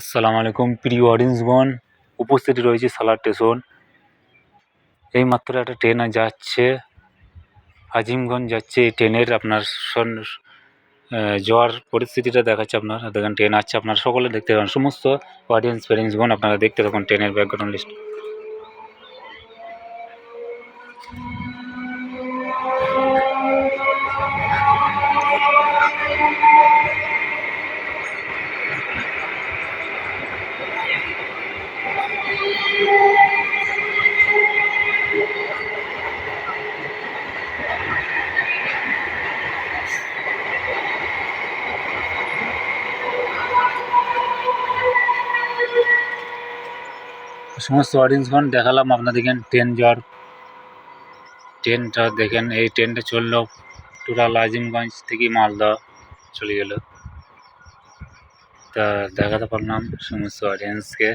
আসসালামু আলাইকুম প্রিয় অডিয়েন্সগণ। উপস্থিত রয়েছে সালার স্টেশন। এইমাত্র একটা ট্রেন যাচ্ছে, আজিমগঞ্জ যাচ্ছে। এই ট্রেনের আপনার যাওয়ার পরিস্থিতিটা দেখাচ্ছে। আপনারা দেখেন ট্রেন আসছে, আপনারা সকলে দেখতে পাবেন। সমস্ত অডিয়েন্স ফ্রেন্ডসগণ আপনারা দেখতে থাকুন ট্রেনের ব্যাকগ্রাউন্ড লিস্ট। সমস্ত অডিয়েন্সগণ দেখালাম আপনাদেরকে ট্রেনটা দেখেন। এই ট্রেনটা চললো টোটাল আজিমগঞ্জ থেকে মালদা চলে গেল। তা দেখাতে পারলাম সমস্ত অডিয়েন্সকে।